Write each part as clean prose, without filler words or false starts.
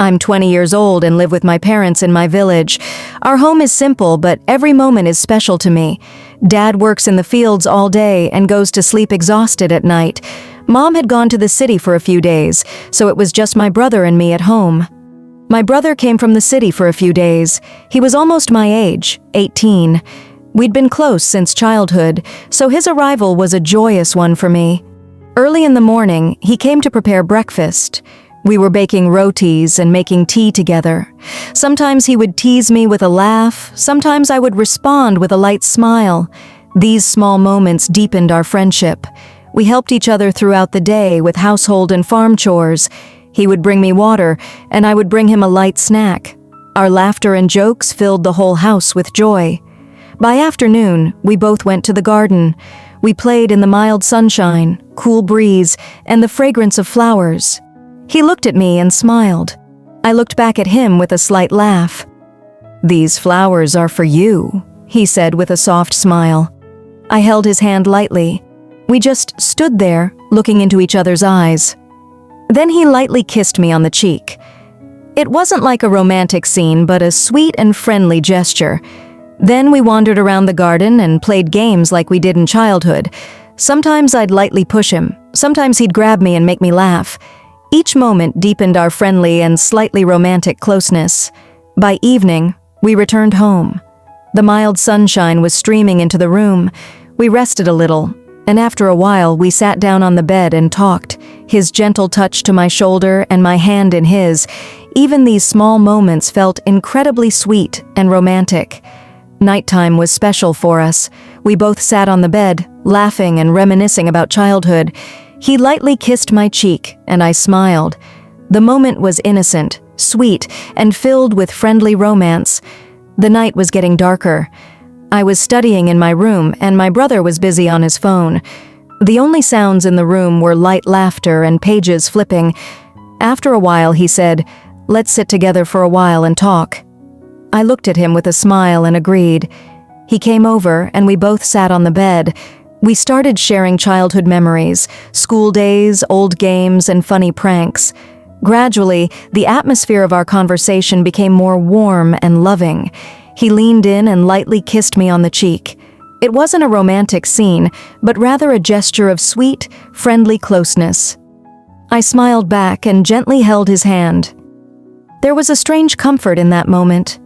I'm 20 years old and live with my parents in my village. Our home is simple, but every moment is special to me. Dad works in the fields all day and goes to sleep exhausted at night. Mom had gone to the city for a few days, so it was just my brother and me at home. My brother came from the city for a few days. He was almost my age, 18. We'd been close since childhood, so his arrival was a joyous one for me. Early in the morning, he came to prepare breakfast. We were baking rotis and making tea together. Sometimes he would tease me with a laugh, sometimes I would respond with a light smile. These small moments deepened our friendship. We helped each other throughout the day with household and farm chores. He would bring me water, and I would bring him a light snack. Our laughter and jokes filled the whole house with joy. By afternoon, we both went to the garden. We played in the mild sunshine, cool breeze, and the fragrance of flowers. He looked at me and smiled. I looked back at him with a slight laugh. "These flowers are for you," he said with a soft smile. I held his hand lightly. We just stood there, looking into each other's eyes. Then he lightly kissed me on the cheek. It wasn't like a romantic scene, but a sweet and friendly gesture. Then we wandered around the garden and played games like we did in childhood. Sometimes I'd lightly push him, sometimes he'd grab me and make me laugh. Each moment deepened our friendly and slightly romantic closeness. By evening, we returned home. The mild sunshine was streaming into the room. We rested a little, and after a while we sat down on the bed and talked, his gentle touch to my shoulder and my hand in his. Even these small moments felt incredibly sweet and romantic. Nighttime was special for us. We both sat on the bed, laughing and reminiscing about childhood. He lightly kissed my cheek, and I smiled. The moment was innocent, sweet, and filled with friendly romance. The night was getting darker. I was studying in my room, and my brother was busy on his phone. The only sounds in the room were light laughter and pages flipping. After a while, he said, "Let's sit together for a while and talk." I looked at him with a smile and agreed. He came over, and we both sat on the bed. We started sharing childhood memories, school days, old games, and funny pranks. Gradually, the atmosphere of our conversation became more warm and loving. He leaned in and lightly kissed me on the cheek. It wasn't a romantic scene, but rather a gesture of sweet, friendly closeness. I smiled back and gently held his hand. There was a strange comfort in that moment.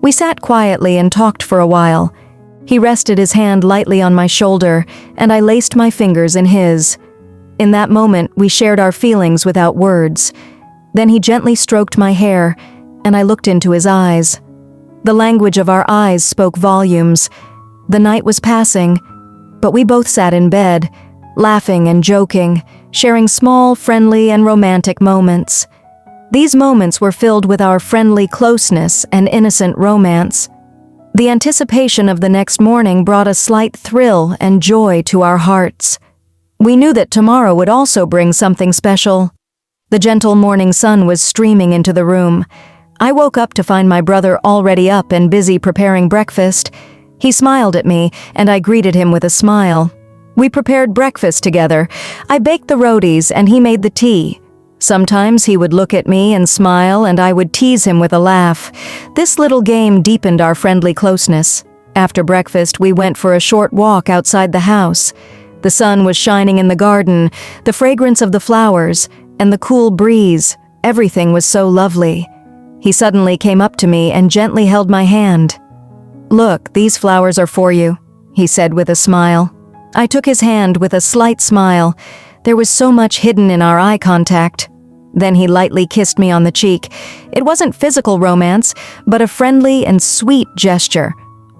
We sat quietly and talked for a while. He rested his hand lightly on my shoulder, and I laced my fingers in his. In that moment, we shared our feelings without words. Then he gently stroked my hair, and I looked into his eyes. The language of our eyes spoke volumes. The night was passing, but we both sat in bed, laughing and joking, sharing small, friendly, and romantic moments. These moments were filled with our friendly closeness and innocent romance. The anticipation of the next morning brought a slight thrill and joy to our hearts. We knew that tomorrow would also bring something special. The gentle morning sun was streaming into the room. I woke up to find my brother already up and busy preparing breakfast. He smiled at me, and I greeted him with a smile. We prepared breakfast together. I baked the rotis, and he made the tea. Sometimes he would look at me and smile, and I would tease him with a laugh. This little game deepened our friendly closeness. After breakfast, we went for a short walk outside the house. The sun was shining in the garden, the fragrance of the flowers, and the cool breeze. Everything was so lovely. He suddenly came up to me and gently held my hand. "Look, these flowers are for you," he said with a smile. I took his hand with a slight smile. There was so much hidden in our eye contact. Then he lightly kissed me on the cheek. It wasn't physical romance, but a friendly and sweet gesture.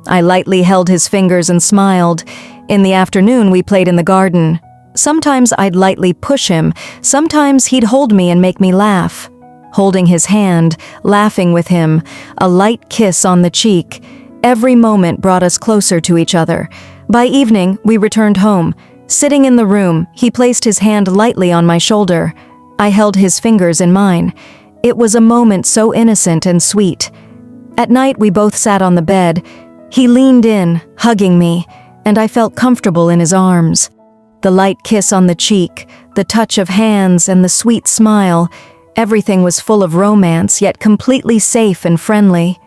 I lightly held his fingers and smiled. In the afternoon, we played in the garden. Sometimes I'd lightly push him, sometimes he'd hold me and make me laugh. Holding his hand, laughing with him, a light kiss on the cheek. Every moment brought us closer to each other. By evening, we returned home. Sitting in the room, he placed his hand lightly on my shoulder. I held his fingers in mine. It was a moment so innocent and sweet. At night, we both sat on the bed. He leaned in, hugging me, and I felt comfortable in his arms. The light kiss on the cheek, the touch of hands, and the sweet smile. Everything was full of romance, yet completely safe and friendly.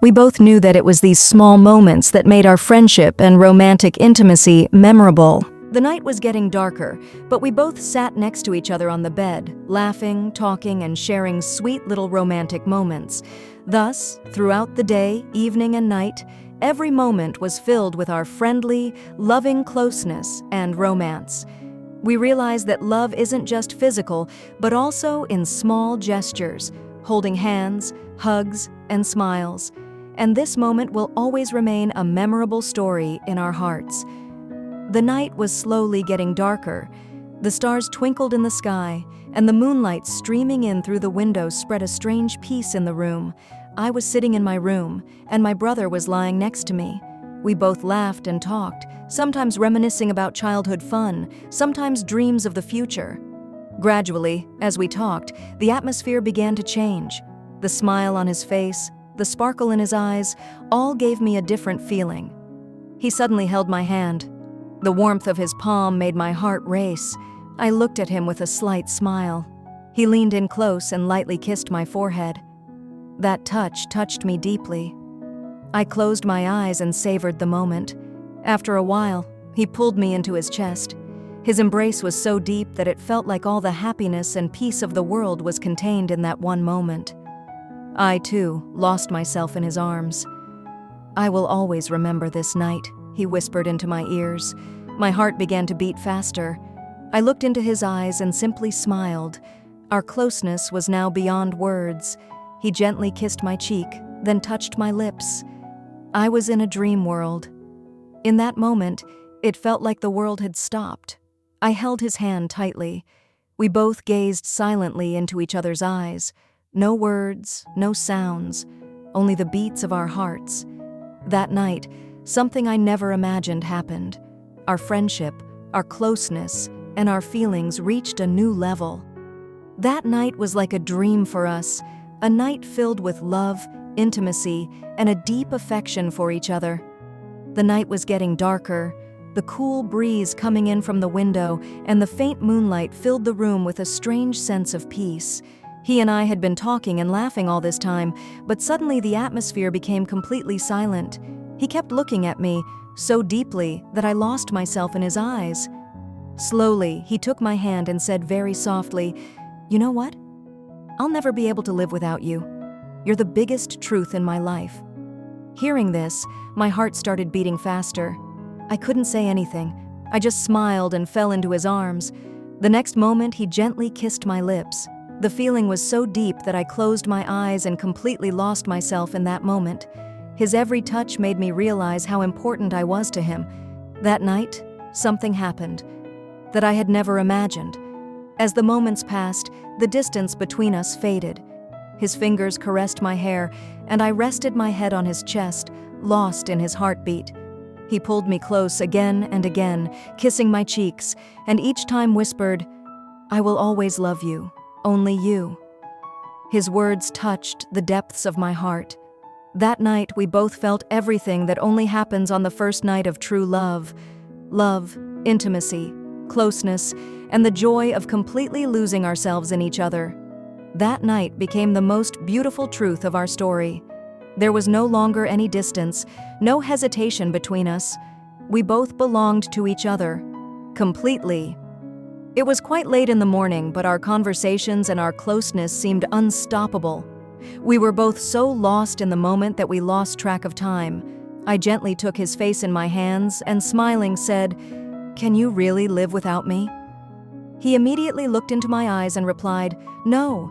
We both knew that it was these small moments that made our friendship and romantic intimacy memorable. The night was getting darker, but we both sat next to each other on the bed, laughing, talking, and sharing sweet little romantic moments. Thus, throughout the day, evening, and night, every moment was filled with our friendly, loving closeness and romance. We realized that love isn't just physical, but also in small gestures, holding hands, hugs, and smiles. And this moment will always remain a memorable story in our hearts. The night was slowly getting darker. The stars twinkled in the sky, and the moonlight streaming in through the window spread a strange peace in the room. I was sitting in my room, and my brother was lying next to me. We both laughed and talked, sometimes reminiscing about childhood fun, sometimes dreams of the future. Gradually, as we talked, the atmosphere began to change. The smile on his face, the sparkle in his eyes, all gave me a different feeling. He suddenly held my hand. The warmth of his palm made my heart race. I looked at him with a slight smile. He leaned in close and lightly kissed my forehead. That touch touched me deeply. I closed my eyes and savored the moment. After a while, he pulled me into his chest. His embrace was so deep that it felt like all the happiness and peace of the world was contained in that one moment. I, too, lost myself in his arms. "I will always remember this night," he whispered into my ears. My heart began to beat faster. I looked into his eyes and simply smiled. Our closeness was now beyond words. He gently kissed my cheek, then touched my lips. I was in a dream world. In that moment, it felt like the world had stopped. I held his hand tightly. We both gazed silently into each other's eyes. No words, no sounds, only the beats of our hearts. That night, something I never imagined happened. Our friendship, our closeness, and our feelings reached a new level. That night was like a dream for us, a night filled with love, intimacy, and a deep affection for each other. The night was getting darker. The cool breeze coming in from the window and the faint moonlight filled the room with a strange sense of peace. He and I had been talking and laughing all this time, but suddenly the atmosphere became completely silent. He kept looking at me so deeply that I lost myself in his eyes. Slowly, he took my hand and said very softly, "You know what? I'll never be able to live without you. You're the biggest truth in my life." Hearing this, my heart started beating faster. I couldn't say anything. I just smiled and fell into his arms. The next moment, he gently kissed my lips. The feeling was so deep that I closed my eyes and completely lost myself in that moment. His every touch made me realize how important I was to him. That night, something happened that I had never imagined. As the moments passed, the distance between us faded. His fingers caressed my hair, and I rested my head on his chest, lost in his heartbeat. He pulled me close again and again, kissing my cheeks, and each time whispered, "I will always love you, only you." His words touched the depths of my heart. That night, we both felt everything that only happens on the first night of true love. Love, intimacy, closeness, and the joy of completely losing ourselves in each other. That night became the most beautiful truth of our story. There was no longer any distance, no hesitation between us. We both belonged to each other, completely. It was quite late in the morning, but our conversations and our closeness seemed unstoppable. We were both so lost in the moment that we lost track of time. I gently took his face in my hands and, smiling, said, "Can you really live without me?" He immediately looked into my eyes and replied, "No.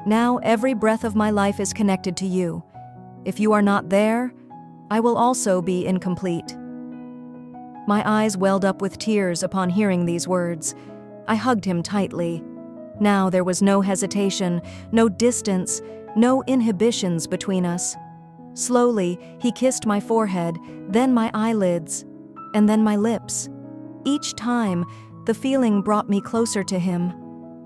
Now every breath of my life is connected to you. If you are not there, I will also be incomplete." My eyes welled up with tears upon hearing these words. I hugged him tightly. Now there was no hesitation, no distance, no inhibitions between us. Slowly, he kissed my forehead, then my eyelids, and then my lips. Each time, the feeling brought me closer to him.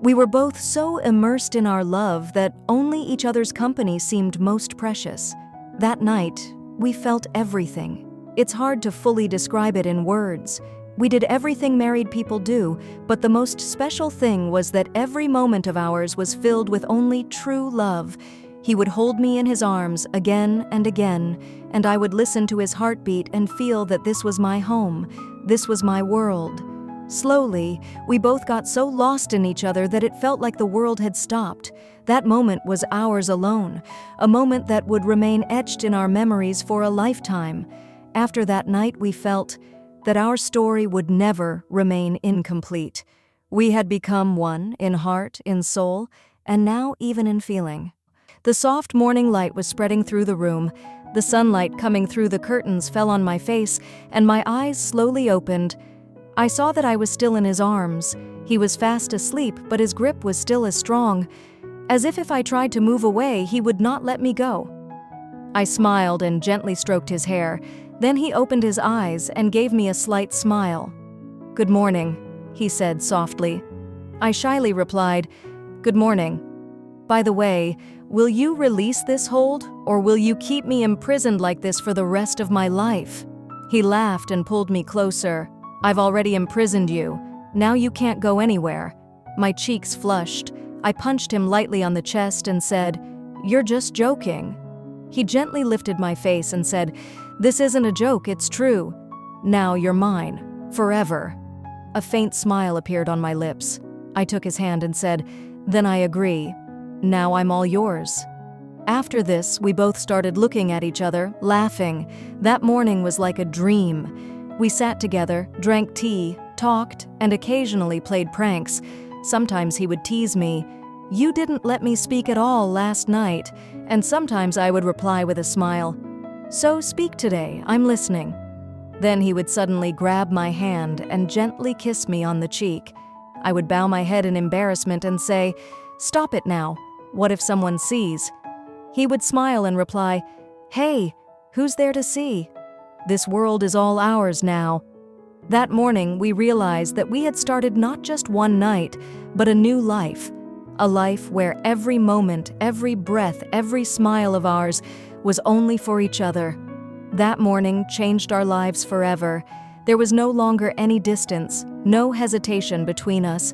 We were both so immersed in our love that only each other's company seemed most precious. That night, we felt everything. It's hard to fully describe it in words. We did everything married people do, but the most special thing was that every moment of ours was filled with only true love. He would hold me in his arms again and again, and I would listen to his heartbeat and feel that this was my home, this was my world. Slowly, we both got so lost in each other that it felt like the world had stopped. That moment was ours alone, a moment that would remain etched in our memories for a lifetime. After that night, we felt that our story would never remain incomplete. We had become one in heart, in soul, and now even in feeling. The soft morning light was spreading through the room. The sunlight coming through the curtains fell on my face, and my eyes slowly opened. I saw that I was still in his arms. He was fast asleep, but his grip was still as strong. As if I tried to move away, he would not let me go. I smiled and gently stroked his hair. Then he opened his eyes and gave me a slight smile. "Good morning," he said softly. I shyly replied, "Good morning. By the way, will you release this hold, or will you keep me imprisoned like this for the rest of my life?" He laughed and pulled me closer. "I've already imprisoned you. Now you can't go anywhere." My cheeks flushed. I punched him lightly on the chest and said, "You're just joking." He gently lifted my face and said, "This isn't a joke, it's true. Now you're mine, forever." A faint smile appeared on my lips. I took his hand and said, "Then I agree. Now I'm all yours." After this, we both started looking at each other, laughing. That morning was like a dream. We sat together, drank tea, talked, and occasionally played pranks. Sometimes he would tease me, "You didn't let me speak at all last night," and sometimes I would reply with a smile, "So speak today, I'm listening." Then he would suddenly grab my hand and gently kiss me on the cheek. I would bow my head in embarrassment and say, "Stop it now. What if someone sees?" He would smile and reply, "Hey, who's there to see? This world is all ours now." That morning, we realized that we had started not just one night, but a new life. A life where every moment, every breath, every smile of ours was only for each other. That morning changed our lives forever. There was no longer any distance, no hesitation between us.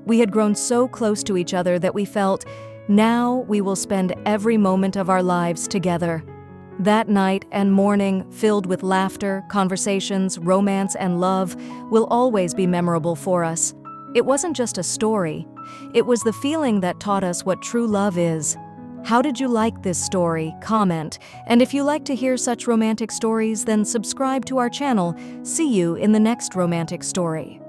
We had grown so close to each other that we felt, now we will spend every moment of our lives together. That night and morning, filled with laughter, conversations, romance, and love, will always be memorable for us. It wasn't just a story. It was the feeling that taught us what true love is. How did you like this story? Comment. And if you like to hear such romantic stories, then subscribe to our channel. See you in the next romantic story.